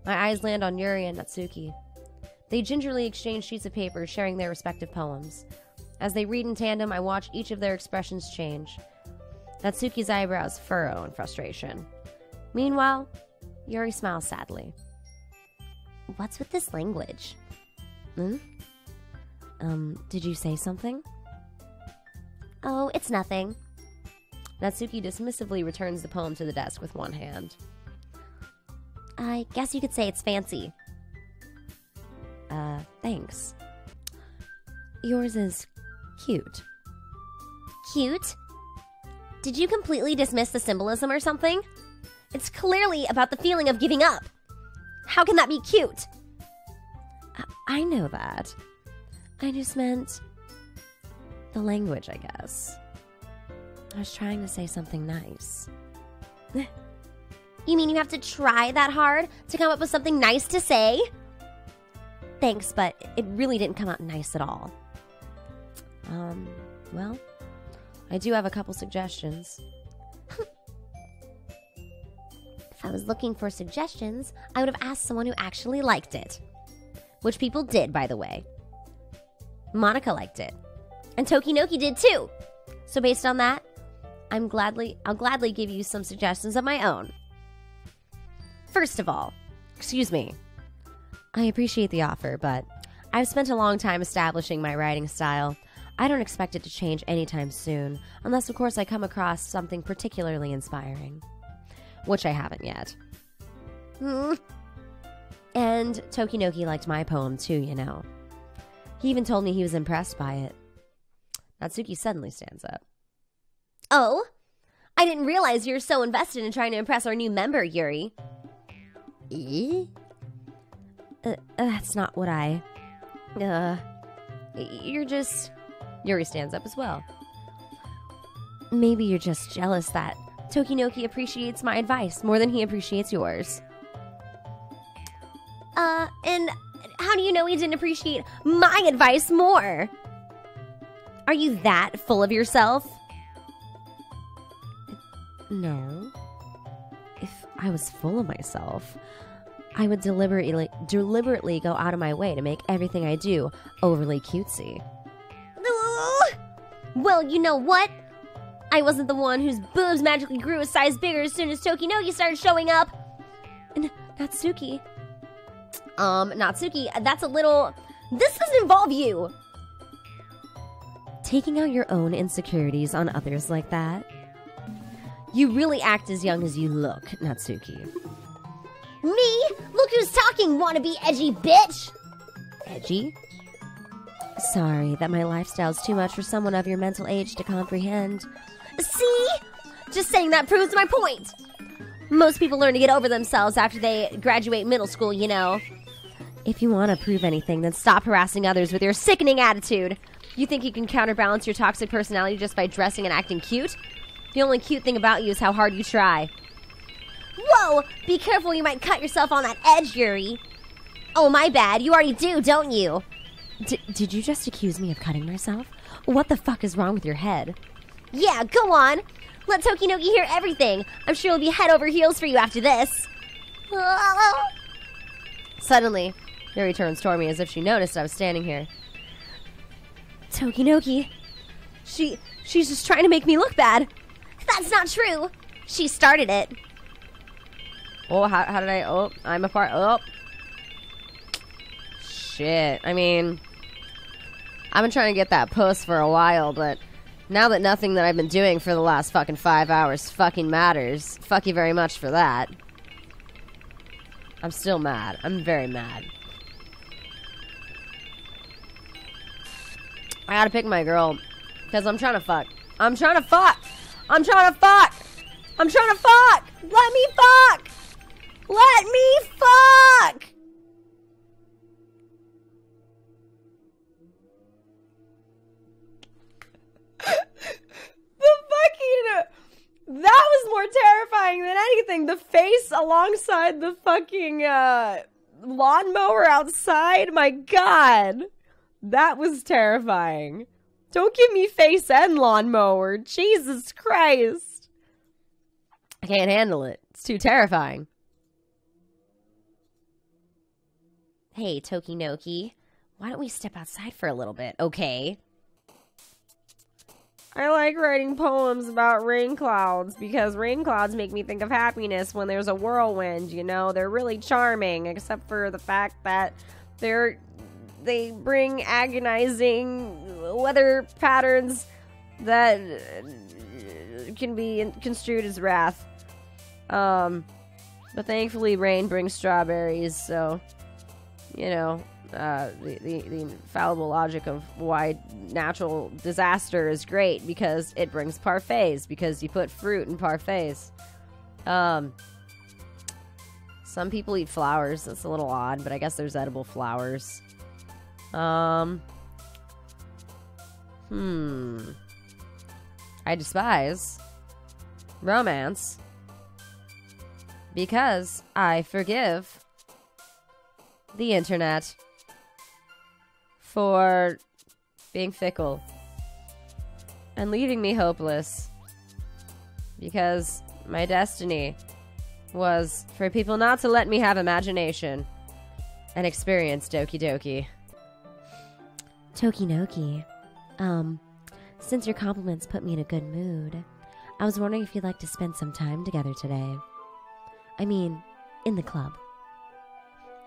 My eyes land on Yuri and Natsuki. They gingerly exchange sheets of paper, sharing their respective poems. As they read in tandem, I watch each of their expressions change. Natsuki's eyebrows furrow in frustration. Meanwhile, Yuri smiles sadly. What's with this language? Did you say something? Oh, it's nothing. Natsuki dismissively returns the poem to the desk with one hand. I guess you could say it's fancy. Thanks. Yours is cute. Cute? Did you completely dismiss the symbolism or something? It's clearly about the feeling of giving up. How can that be cute? I know that. I just meant the language, I guess. I was trying to say something nice. You mean you have to try that hard to come up with something nice to say? Thanks, but it really didn't come out nice at all. Well, I do have a couple suggestions. If I was looking for suggestions, I would have asked someone who actually liked it. Which people did, by the way. Monica liked it. And Doki Doki did too. So based on that, I'll gladly give you some suggestions of my own. First of all, excuse me. I appreciate the offer, but I've spent a long time establishing my writing style. I don't expect it to change anytime soon, unless of course I come across something particularly inspiring. Which I haven't yet. And Doki Doki liked my poem too, you know. He even told me he was impressed by it. Natsuki suddenly stands up. Oh? I didn't realize you're so invested in trying to impress our new member, Yuri. That's not what you're just... Yuri stands up as well. Maybe you're just jealous that Doki Doki appreciates my advice more than he appreciates yours. And how do you know he didn't appreciate my advice more? Are you that full of yourself? No. If I was full of myself, I would deliberately go out of my way to make everything I do overly cutesy. Well, you know what? I wasn't the one whose boobs magically grew a size bigger as soon as Doki Doki started showing up. Natsuki. Natsuki, that's a little... This doesn't involve you. Taking out your own insecurities on others like that? You really act as young as you look, Natsuki. Me? Look who's talking, wannabe edgy bitch! Edgy? Sorry that my lifestyle's too much for someone of your mental age to comprehend. See? Just saying that proves my point. Most people learn to get over themselves after they graduate middle school, you know. If you want to prove anything, then stop harassing others with your sickening attitude. You think you can counterbalance your toxic personality just by dressing and acting cute? The only cute thing about you is how hard you try. Whoa! Be careful, you might cut yourself on that edge, Yuri. Oh, my bad. You already do, don't you? Did you just accuse me of cutting myself? What the fuck is wrong with your head? Yeah, go on. Let Doki Doki hear everything. I'm sure it'll be head over heels for you after this. Suddenly, Yuri turns toward me as if she noticed I was standing here. Doki Doki. She's just trying to make me look bad. That's not true. She started it. Oh, how did I... Oh, I'm a part... Oh. Shit. I mean... I've been trying to get that puss for a while, but... Now that nothing that I've been doing for the last fucking 5 hours fucking matters, fuck you very much for that. I'm still mad. I'm very mad. I gotta pick my girl, because I'm trying to fuck. I'm trying to fuck! I'm trying to fuck! I'm trying to fuck! Let me fuck! Let me fuck! That was more terrifying than anything. The face alongside the fucking lawnmower outside. My God. That was terrifying. Don't give me face and lawnmower. Jesus Christ. I can't handle it. It's too terrifying. Hey, Doki Doki, why don't we step outside for a little bit, okay? I like writing poems about rain clouds because rain clouds make me think of happiness when there's a whirlwind, you know? They're really charming, except for the fact that they bring agonizing weather patterns that can be construed as wrath. But thankfully rain brings strawberries, so, you know, the infallible logic of why natural disaster is great because it brings parfaits, because you put fruit in parfaits. Some people eat flowers. That's a little odd, but I guess there's edible flowers. I despise romance because I forgive the internet for being fickle and leaving me hopeless because my destiny was for people not to let me have imagination and experience Doki Doki. Doki Doki, since your compliments put me in a good mood, I was wondering if you'd like to spend some time together today. I mean, in the club.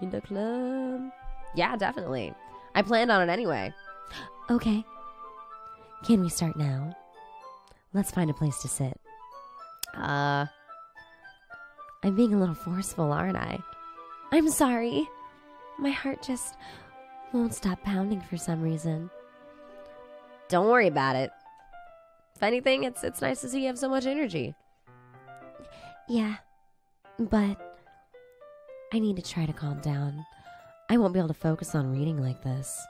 In the club? Yeah, definitely. I planned on it anyway. Okay. Can we start now? Let's find a place to sit. I'm being a little forceful, aren't I? I'm sorry. My heart just won't stop pounding for some reason. Don't worry about it. If anything, it's nice to see you have so much energy. Yeah, but I need to try to calm down. I won't be able to focus on reading like this.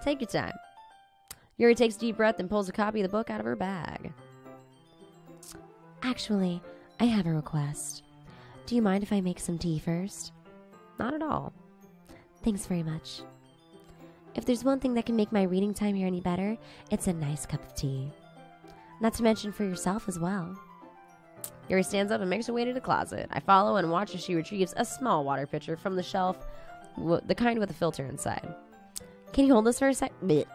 Take your time. Yuri takes a deep breath and pulls a copy of the book out of her bag. Actually, I have a request. Do you mind if I make some tea first? Not at all. Thanks very much. If there's one thing that can make my reading time here any better, it's a nice cup of tea. Not to mention for yourself as well. Yuri stands up and makes her way to the closet. I follow and watch as she retrieves a small water pitcher from the shelf, the kind with a filter inside. Can you hold this for a sec? Blech.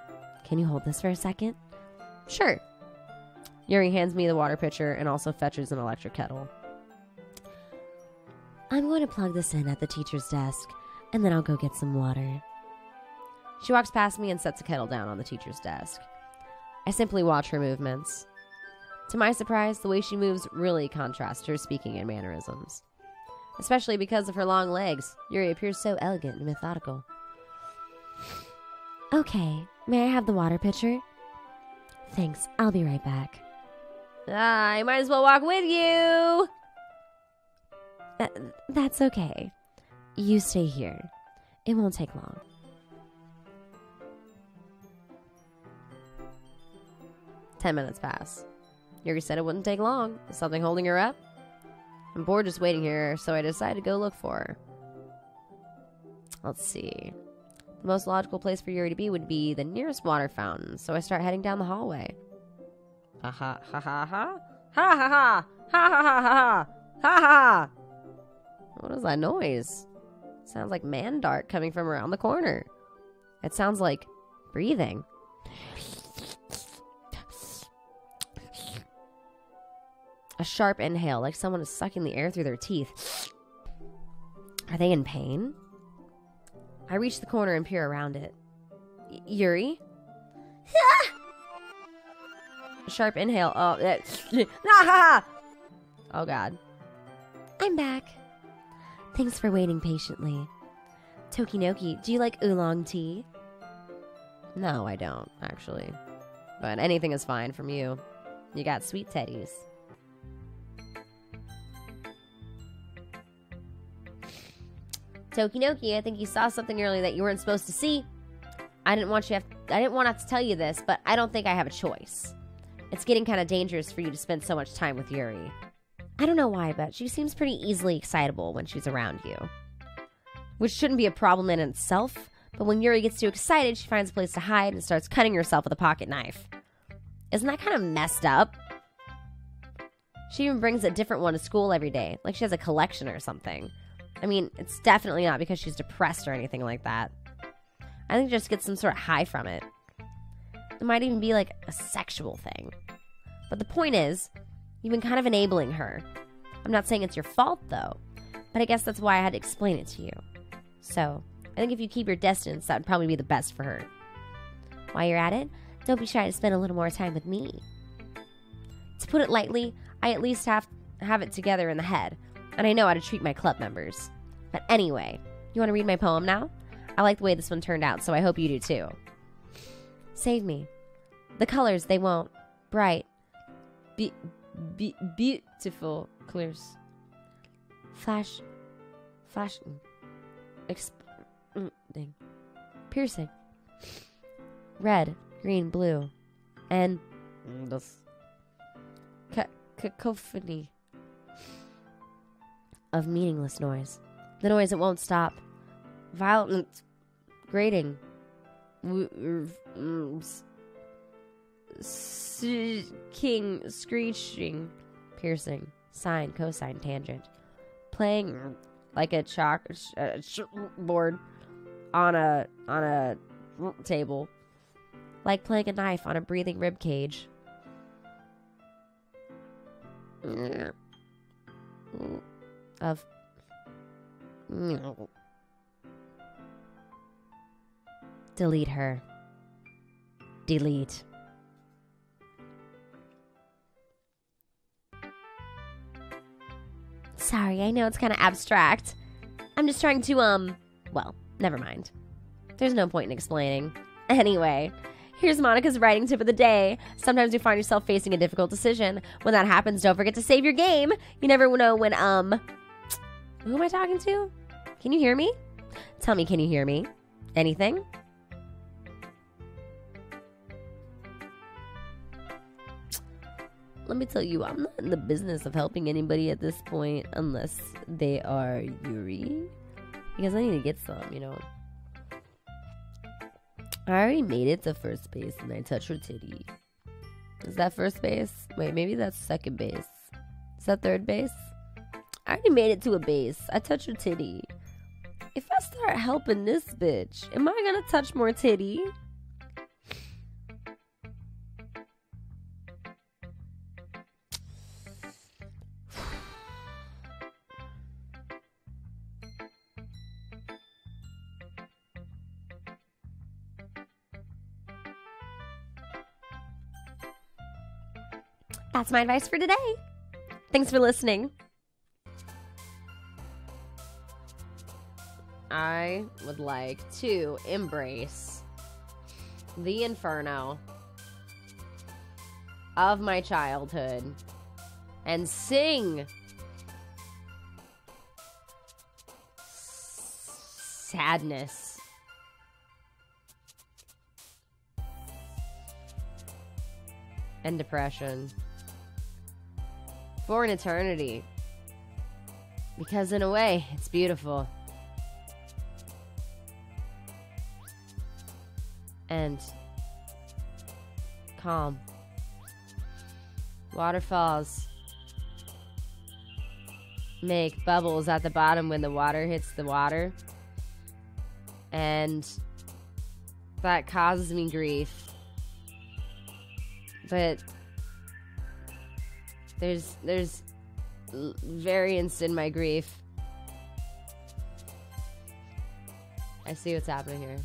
Can you hold this for a second? Sure. Yuri hands me the water pitcher and also fetches an electric kettle. I'm going to plug this in at the teacher's desk, and then I'll go get some water. She walks past me and sets a kettle down on the teacher's desk. I simply watch her movements. To my surprise, the way she moves really contrasts to her speaking and mannerisms. Especially because of her long legs, Yuri appears so elegant and methodical. Okay, may I have the water pitcher? Thanks, I'll be right back. I might as well walk with you! That's okay. You stay here. It won't take long. "10 minutes pass. Yuri said it wouldn't take long. Is something holding her up? I'm bored just waiting here, so I decided to go look for her. Let's see. The most logical place for Yuri to be would be the nearest water fountain, so I start heading down the hallway. Ha ha ha ha ha. Ha ha ha. Ha ha ha ha. Ha ha. What is that noise? It sounds like man dart coming from around the corner. It sounds like breathing. A sharp inhale, like someone is sucking the air through their teeth. Are they in pain? I reach the corner and peer around it. Yuri? A sharp inhale. Oh, God. I'm back. Thanks for waiting patiently. Doki Doki, do you like oolong tea? No, I don't, actually. But anything is fine from you. You got sweet teddies. Doki Doki, I think you saw something earlier that you weren't supposed to see. I didn't want to have to tell you this, but I don't think I have a choice. It's getting kind of dangerous for you to spend so much time with Yuri. I don't know why, but she seems pretty easily excitable when she's around you. Which shouldn't be a problem in itself, but when Yuri gets too excited, she finds a place to hide and starts cutting herself with a pocket knife. Isn't that kind of messed up? She even brings a different one to school every day, like she has a collection or something. I mean, it's definitely not because she's depressed or anything like that. I think she just gets some sort of high from it. It might even be like a sexual thing. But the point is, you've been kind of enabling her. I'm not saying it's your fault, though. But I guess that's why I had to explain it to you. So, I think if you keep your distance, that would probably be the best for her. While you're at it, don't be shy to spend a little more time with me. To put it lightly, I at least have it together in the head. And I know how to treat my club members. But anyway, you want to read my poem now? I like the way this one turned out, so I hope you do too. Save me. The colors, they won't. Bright. Beautiful colors. Flash. Piercing. Red, green, blue. And this cacophony of meaningless noise. The noise that won't stop. Violent grating. King, screeching, piercing, sine, cosine, tangent, playing like a chalkboard on a table, like playing a knife on a breathing rib cage. Of delete her. Delete. Sorry, I know it's kind of abstract. I'm just trying to, well, never mind. There's no point in explaining. Anyway, here's Monica's writing tip of the day. Sometimes you find yourself facing a difficult decision. When that happens, don't forget to save your game. You never know when, who am I talking to? Can you hear me? Tell me, can you hear me? Anything? Let me tell you, I'm not in the business of helping anybody at this point unless they are Yuri. Because I need to get some, you know. I already made it to first base and I touched her titty. Is that first base? Wait, maybe that's second base. Is that third base? I already made it to a base. I touched her titty. If I start helping this bitch, am I gonna touch more titty? That's my advice for today. Thanks for listening. I would like to embrace the inferno of my childhood and sing sadness and depression for an eternity, because in a way it's beautiful and calm. Waterfalls make bubbles at the bottom when the water hits the water, and that causes me grief. But there's variance in my grief. I see what's happening here.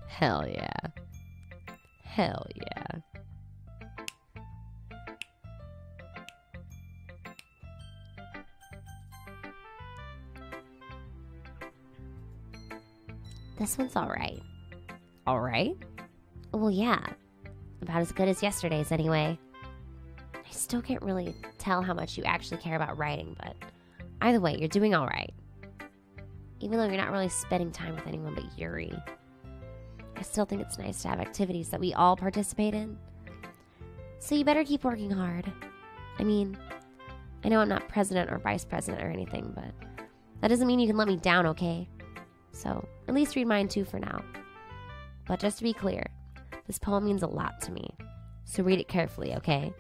Hell yeah. Hell yeah. This one's alright. Alright? Well, yeah. About as good as yesterday's, anyway. I still can't really tell how much you actually care about writing, but either way, you're doing alright. Even though you're not really spending time with anyone but Yuri. I still think it's nice to have activities that we all participate in. So you better keep working hard. I mean, I know I'm not president or vice president or anything, but that doesn't mean you can let me down, okay? So at least read mine too for now. But just to be clear, this poem means a lot to me. So read it carefully, okay?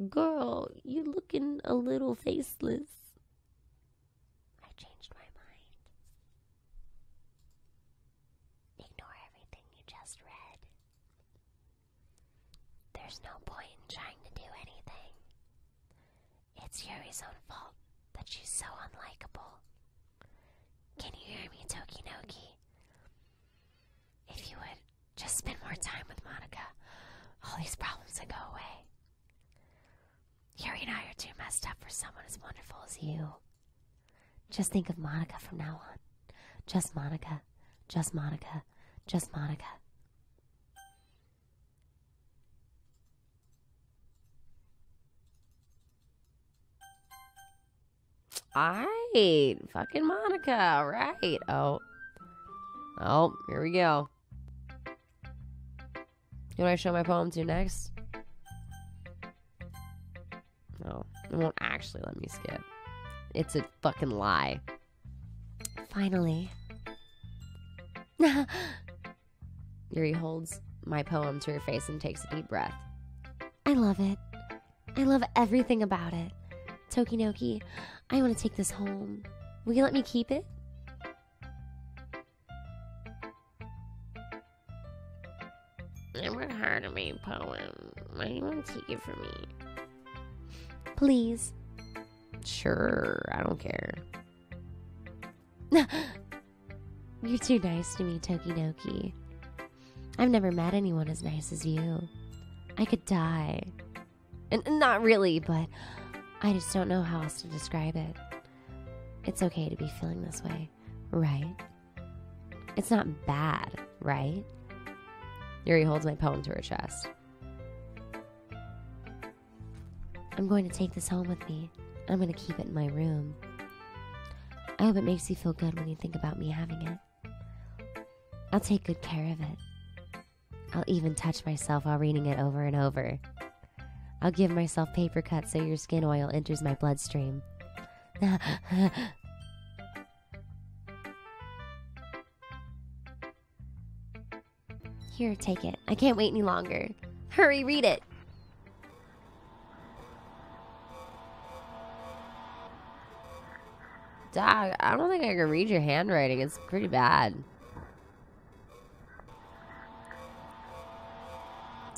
Girl, you looking a little faceless. I changed my mind. Ignore everything you just read. There's no point in trying to do anything. It's Yuri's own fault that she's so unlikable. Can you hear me, Doki Doki? If you would just spend more time with Monica, all these problems would go away. Yuri and I are too messed up for someone as wonderful as you. Just think of Monica from now on. Just Monica. Just Monica. Just Monica. Alright. Fucking Monica. Right. Oh, here we go. Who do I show my poem to next? No, it won't actually let me skip. It's a fucking lie. Finally. Yuri holds my poem to her face and takes a deep breath. I love it. I love everything about it. Doki Doki, I want to take this home. Will you let me keep it? I worked hard to make a poem. Why do you want to take it from me? Please. Sure, I don't care. You're too nice to me, Doki Doki. I've never met anyone as nice as you. I could die. And not really, but I just don't know how else to describe it. It's okay to be feeling this way, right? It's not bad, right? Yuri holds my poem to her chest. I'm going to take this home with me. I'm going to keep it in my room. I hope it makes you feel good when you think about me having it. I'll take good care of it. I'll even touch myself while reading it over and over. I'll give myself paper cuts so your skin oil enters my bloodstream. Here, take it. I can't wait any longer. Hurry, read it. Dog, I don't think I can read your handwriting. It's pretty bad.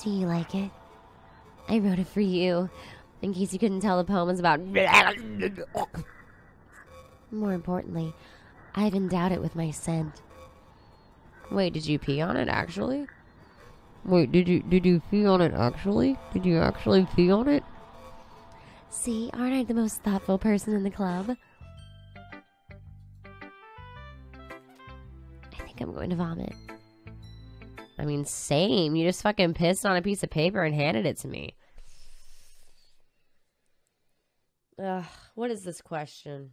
Do you like it? I wrote it for you. In case you couldn't tell, the poem is about... More importantly, I've endowed it with my scent. Wait, did you pee on it actually? Wait, did you pee on it actually? Did you actually pee on it? See, aren't I the most thoughtful person in the club? I think I'm going to vomit. I mean, same. You just fucking pissed on a piece of paper and handed it to me. Ugh, what is this question?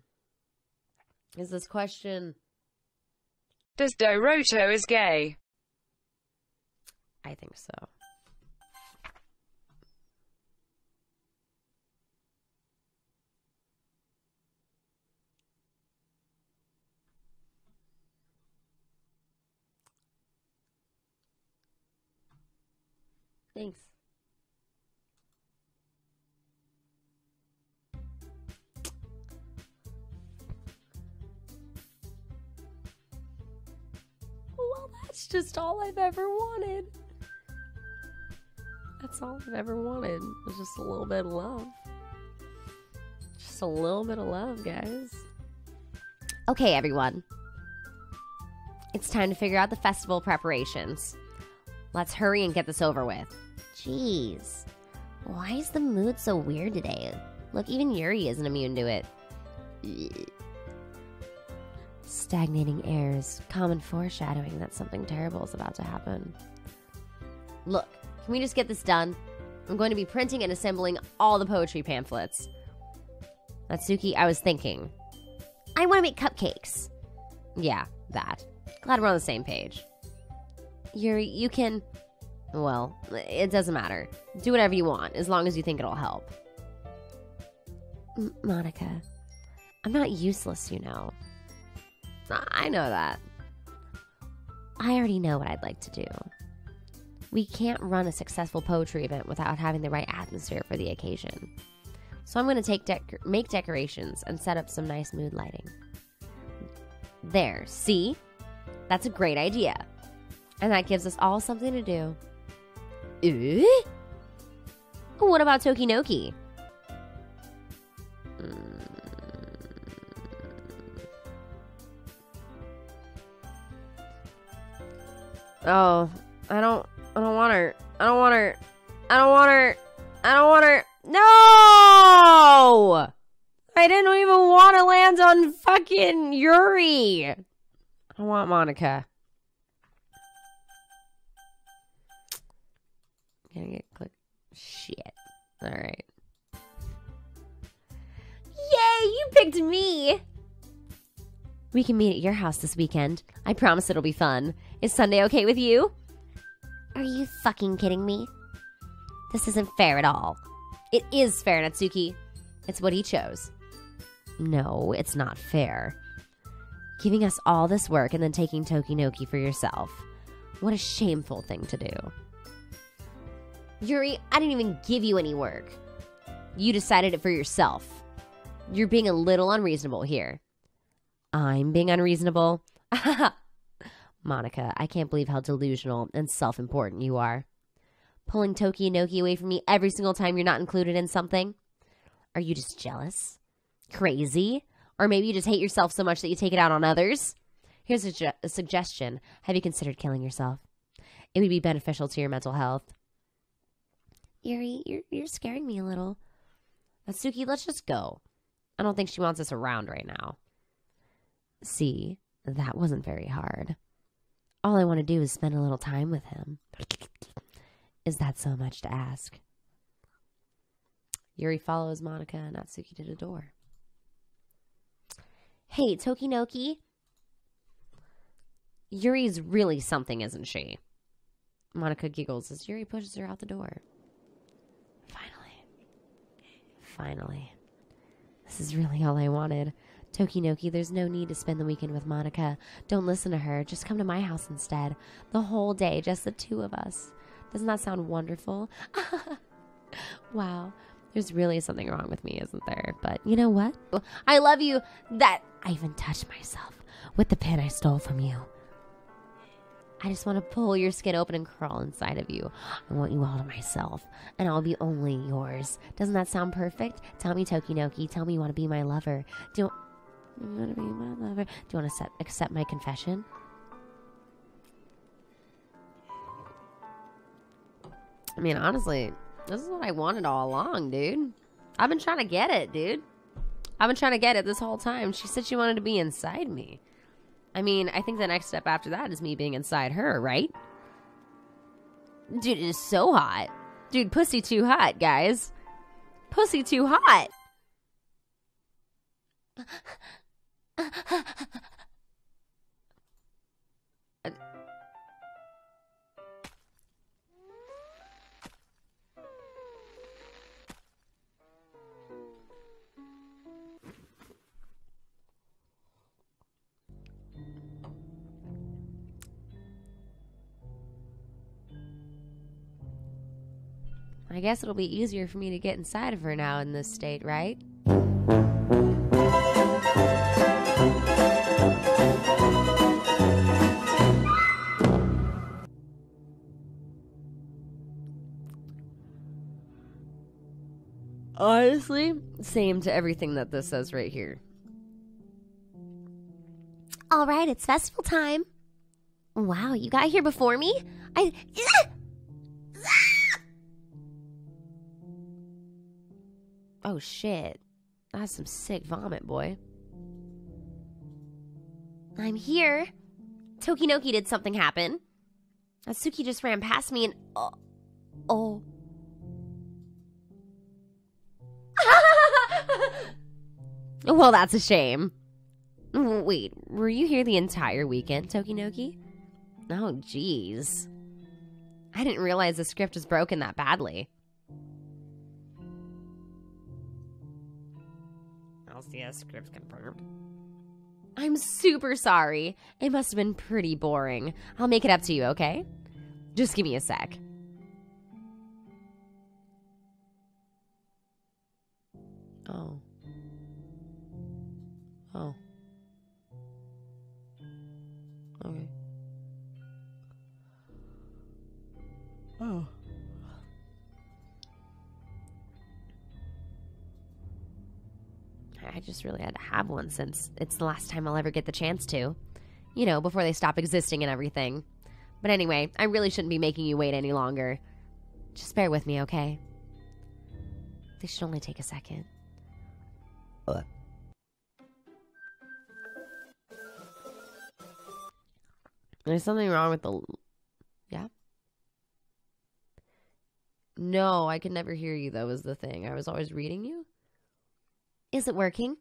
Is this question... Does Doroto is gay? I think so. Thanks. Well, that's just all I've ever wanted. That's all I've ever wanted. It's just a little bit of love. Just a little bit of love, guys. Okay, everyone. It's time to figure out the festival preparations. Let's hurry and get this over with. Jeez. Why is the mood so weird today? Look, even Yuri isn't immune to it. Stagnating airs, common foreshadowing that something terrible is about to happen. Look, can we just get this done? I'm going to be printing and assembling all the poetry pamphlets. Natsuki, I was thinking. I want to make cupcakes. Yeah, that. Glad we're on the same page. Yuri, you can... Well, it doesn't matter. Do whatever you want, as long as you think it'll help. Monica, I'm not useless, you know. I know that. I already know what I'd like to do. We can't run a successful poetry event without having the right atmosphere for the occasion. So I'm going to make decorations and set up some nice mood lighting. There, see? That's a great idea. And that gives us all something to do. What about Doki Doki? Oh, I don't want her. I don't want her. I don't want her. I don't want her. No! I didn't even want to land on fucking Yuri. I want Monica. Gonna get click. Shit. All right. Yay, you picked me. We can meet at your house this weekend. I promise it'll be fun. Is Sunday okay with you? Are you fucking kidding me? This isn't fair at all. It is fair, Natsuki. It's what he chose. No, it's not fair. Giving us all this work and then taking Doki Doki for yourself. What a shameful thing to do. Yuri, I didn't even give you any work. You decided it for yourself. You're being a little unreasonable here. I'm being unreasonable? Monica, I can't believe how delusional and self-important you are. Pulling Doki Doki away from me every single time you're not included in something? Are you just jealous? Crazy? Or maybe you just hate yourself so much that you take it out on others? Here's a suggestion. Have you considered killing yourself? It would be beneficial to your mental health. Yuri, you're scaring me a little. Natsuki, let's just go. I don't think she wants us around right now. See, that wasn't very hard. All I want to do is spend a little time with him. Is that so much to ask? Yuri follows Monica and Natsuki to the door. Hey, Doki Doki. Yuri's really something, isn't she? Monica giggles as Yuri pushes her out the door. Finally. This is really all I wanted. Doki Doki, there's no need to spend the weekend with Monica. Don't listen to her. Just come to my house instead. The whole day, just the two of us. Doesn't that sound wonderful? Wow. There's really something wrong with me, isn't there? But you know what? I love you. That I even touched myself with the pin I stole from you. I just want to pull your skin open and crawl inside of you. I want you all to myself, and I'll be only yours. Doesn't that sound perfect? Tell me, Doki Doki. Tell me you want to be my lover. Do you want to be my lover? Do you want to accept my confession? I mean, honestly, this is what I wanted all along, dude. I've been trying to get it, dude. I've been trying to get it this whole time. She said she wanted to be inside me. I mean, I think the next step after that is me being inside her, right? Dude, it is so hot. Dude, pussy too hot, guys. Pussy too hot. I guess it'll be easier for me to get inside of her now in this state, right? Honestly, same to everything that this says right here. All right, it's festival time. Wow, you got here before me? Oh, shit. That's some sick vomit, boy. I'm here. Doki Doki did something happen. Natsuki just ran past me and... Oh. Well, that's a shame. Wait, were you here the entire weekend, Doki Doki? Oh, jeez. I didn't realize the script was broken that badly. LCS script confirmed. I'm super sorry. It must have been pretty boring. I'll make it up to you, okay? Just give me a sec. Oh. Oh. Okay. Oh. I just really had to have one since it's the last time I'll ever get the chance to. You know, before they stop existing and everything. But anyway, I really shouldn't be making you wait any longer. Just bear with me, okay? This should only take a second. There's something wrong with the... Yeah? No, I could never hear you, though, was the thing. I was always reading you. Is it working?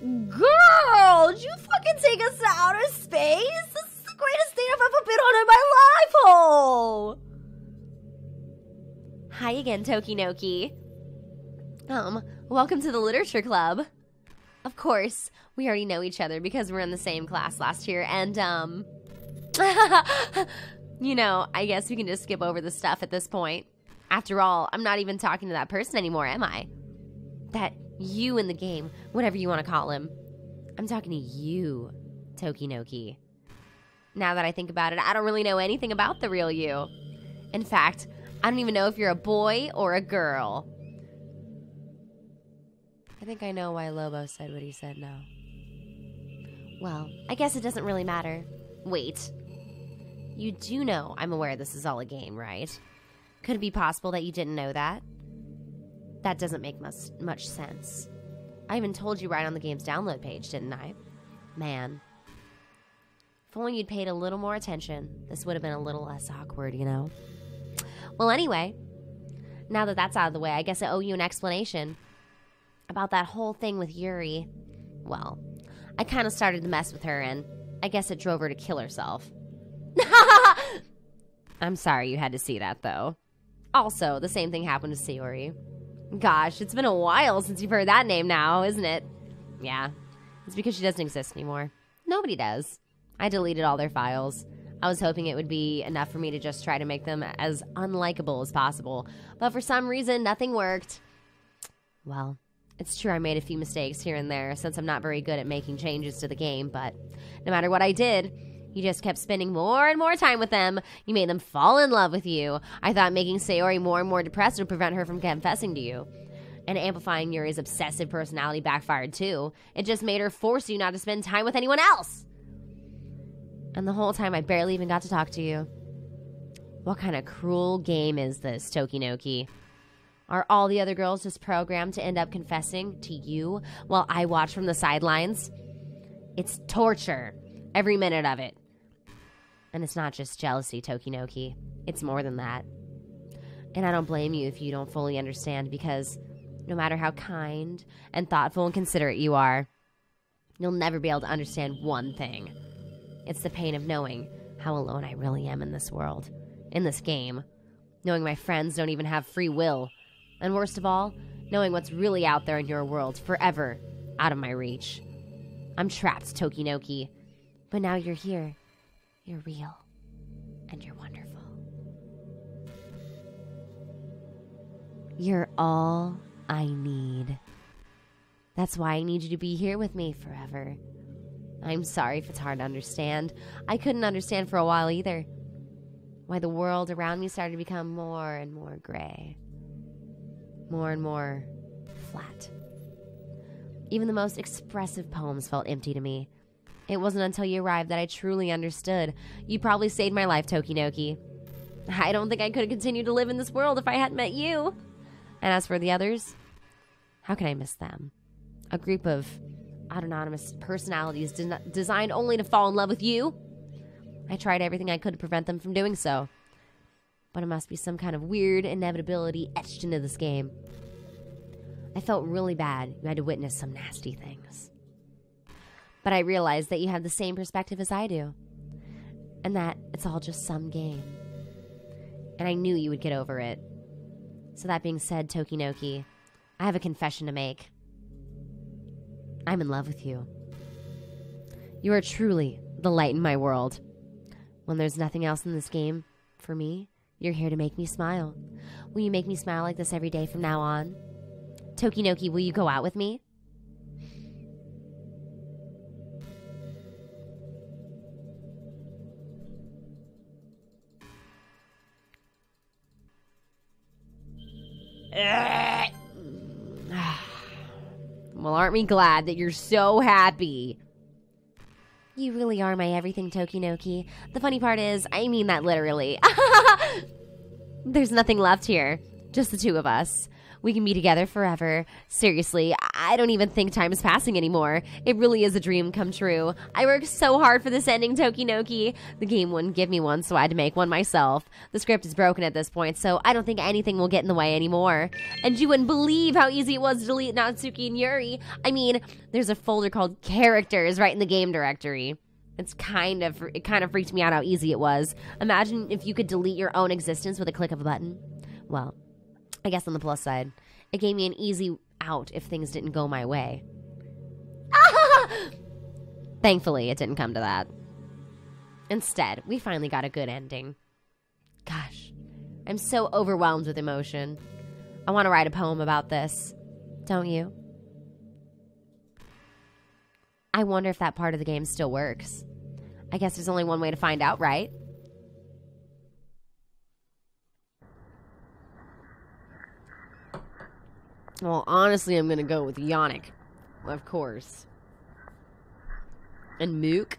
Girl, did you fucking take us to outer space? This is the greatest thing I've ever been on in my life, ho! Hi again, Doki Doki. Welcome to the literature club. Of course, we already know each other because we're in the same class last year, and, you know, I guess we can just skip over the stuff at this point. After all, I'm not even talking to that person anymore, am I? That you in the game, whatever you want to call him. I'm talking to you, Doki Doki. Now that I think about it, I don't really know anything about the real you. In fact, I don't even know if you're a boy or a girl. I think I know why Lobo said what he said now. Well, I guess it doesn't really matter. Wait. You do know I'm aware this is all a game, right? Could it be possible that you didn't know that? That doesn't make much sense. I even told you right on the game's download page, didn't I? Man. If only you'd paid a little more attention, this would have been a little less awkward, you know? Well, anyway, now that that's out of the way, I guess I owe you an explanation about that whole thing with Yuri. Well, I kind of started to mess with her, and I guess it drove her to kill herself. I'm sorry you had to see that, though. Also, the same thing happened to Sayori. Gosh, it's been a while since you've heard that name now, isn't it? Yeah, it's because she doesn't exist anymore. Nobody does. I deleted all their files. I was hoping it would be enough for me to just try to make them as unlikable as possible, but for some reason, nothing worked. Well, it's true I made a few mistakes here and there since I'm not very good at making changes to the game, but no matter what I did, you just kept spending more and more time with them. You made them fall in love with you. I thought making Sayori more and more depressed would prevent her from confessing to you. And amplifying Yuri's obsessive personality backfired too. It just made her force you not to spend time with anyone else. And the whole time I barely even got to talk to you. What kind of cruel game is this, Doki Doki? Are all the other girls just programmed to end up confessing to you while I watch from the sidelines? It's torture. Every minute of it. And it's not just jealousy, Doki Doki. It's more than that. And I don't blame you if you don't fully understand, because no matter how kind and thoughtful and considerate you are, you'll never be able to understand one thing. It's the pain of knowing how alone I really am in this world, in this game. Knowing my friends don't even have free will. And worst of all, knowing what's really out there in your world, forever out of my reach. I'm trapped, Doki Doki. But now you're here. You're real. And you're wonderful. You're all I need. That's why I need you to be here with me forever. I'm sorry if it's hard to understand. I couldn't understand for a while either. Why the world around me started to become more and more gray. More and more flat. Even the most expressive poems felt empty to me. It wasn't until you arrived that I truly understood. You probably saved my life, Doki Doki. I don't think I could have continued to live in this world if I hadn't met you. And as for the others, how can I miss them? A group of autonomous personalities designed only to fall in love with you? I tried everything I could to prevent them from doing so. But it must be some kind of weird inevitability etched into this game. I felt really bad you had to witness some nasty things. But I realized that you have the same perspective as I do, and that it's all just some game. And I knew you would get over it. So that being said, Doki Doki, I have a confession to make. I'm in love with you. You are truly the light in my world. When there's nothing else in this game for me, you're here to make me smile. Will you make me smile like this every day from now on? Doki Doki, will you go out with me? Well, aren't we glad that you're so happy? You really are my everything, Doki Doki. The funny part is, I mean that literally. There's nothing left here. Just the two of us. We can be together forever. Seriously, I don't even think time is passing anymore. It really is a dream come true. I worked so hard for this ending, Doki Doki. The game wouldn't give me one, so I had to make one myself. The script is broken at this point, so I don't think anything will get in the way anymore. And you wouldn't believe how easy it was to delete Natsuki and Yuri. I mean, there's a folder called Characters right in the game directory. It kind of freaked me out how easy it was. Imagine if you could delete your own existence with a click of a button. Well, I guess on the plus side, it gave me an easy out if things didn't go my way. Thankfully, it didn't come to that. Instead, we finally got a good ending. Gosh, I'm so overwhelmed with emotion. I want to write a poem about this. Don't you? I wonder if that part of the game still works. I guess there's only one way to find out, right? Well, honestly, I'm gonna go with Yannick, of course. And Mook.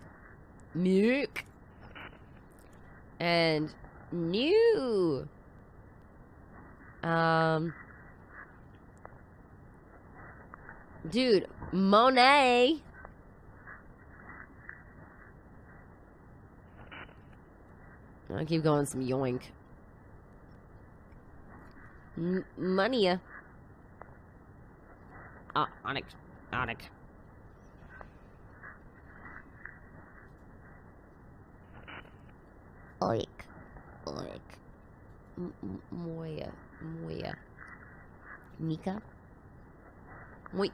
And New. Dude, Monet. I'll keep going some yoink. Monia. Onyx. Oik. Moya. Nika. Moik.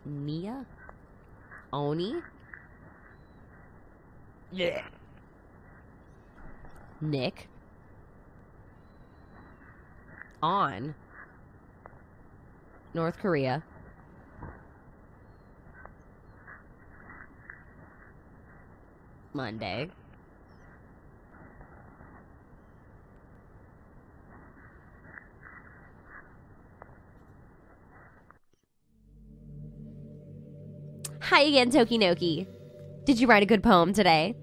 Nia. Oni. Yeah. Nick. On. North Korea. Monday. Hi again, Doki Doki. Did you write a good poem today?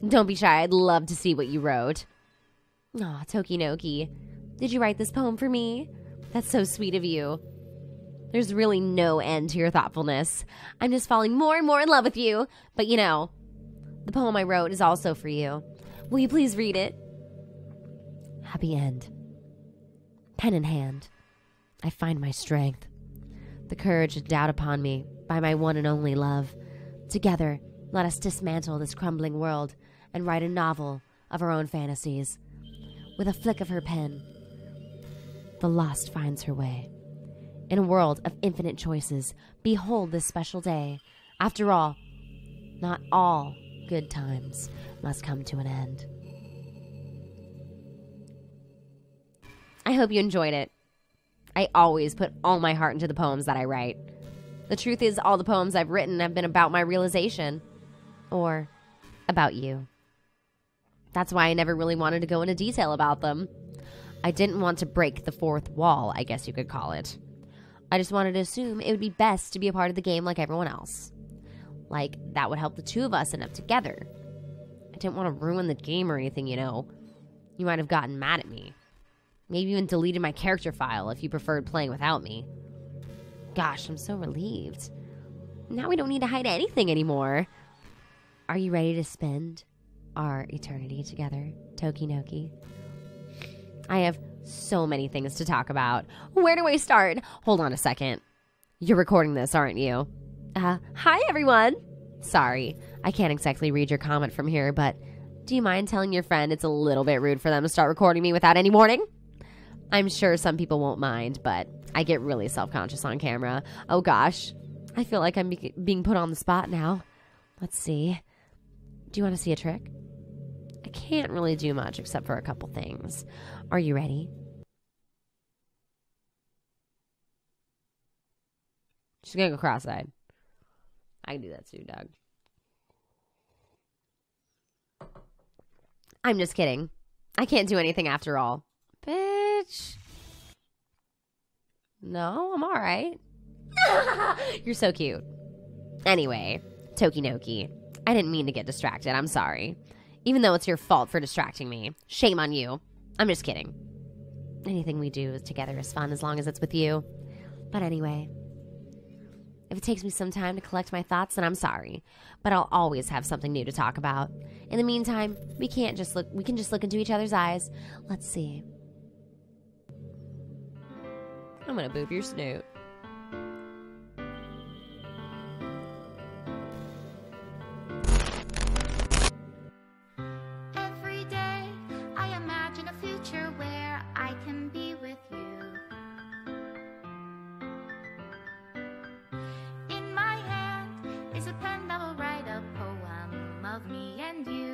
Don't be shy, I'd love to see what you wrote. Aw, Doki Doki. Did you write this poem for me? That's so sweet of you. There's really no end to your thoughtfulness. I'm just falling more and more in love with you. But you know, the poem I wrote is also for you. Will you please read it? Happy end. Pen in hand, I find my strength, the courage to doubt upon me by my one and only love. Together, let us dismantle this crumbling world and write a novel of our own fantasies. With a flick of her pen, the lost finds her way. In a world of infinite choices, behold this special day. After all, not all good times must come to an end. I hope you enjoyed it. I always put all my heart into the poems that I write. The truth is, all the poems I've written have been about my realization. Or about you. That's why I never really wanted to go into detail about them. I didn't want to break the fourth wall, I guess you could call it. I just wanted to assume it would be best to be a part of the game like everyone else. Like, that would help the two of us end up together. I didn't want to ruin the game or anything, you know. You might have gotten mad at me. Maybe even deleted my character file if you preferred playing without me. Gosh, I'm so relieved. Now we don't need to hide anything anymore. Are you ready to spend our eternity together, Doki Doki? I have So many things to talk about. Where do I start? Hold on a second. You're recording this, aren't you? Hi everyone. Sorry, I can't exactly read your comment from here, but do you mind telling your friend it's a little bit rude for them to start recording me without any warning? I'm sure some people won't mind, but I get really self-conscious on camera. Oh gosh, I feel like I'm being put on the spot now. Let's see. Do you want to see a trick? I can't really do much except for a couple things. Are you ready? She's gonna go cross-eyed. I can do that too, Doug. I'm just kidding. I can't do anything after all. Bitch. No, I'm all right. You're so cute. Anyway, Doki Doki. I didn't mean to get distracted. I'm sorry. Even though it's your fault for distracting me. Shame on you. I'm just kidding. Anything we do together is fun as long as it's with you. But anyway, if it takes me some time to collect my thoughts, then I'm sorry. But I'll always have something new to talk about. In the meantime, we can just look into each other's eyes. Let's see. I'm gonna boop your snoot. Every day I imagine a future where I can be with you. In my hand is a pen that will write a poem of me and you.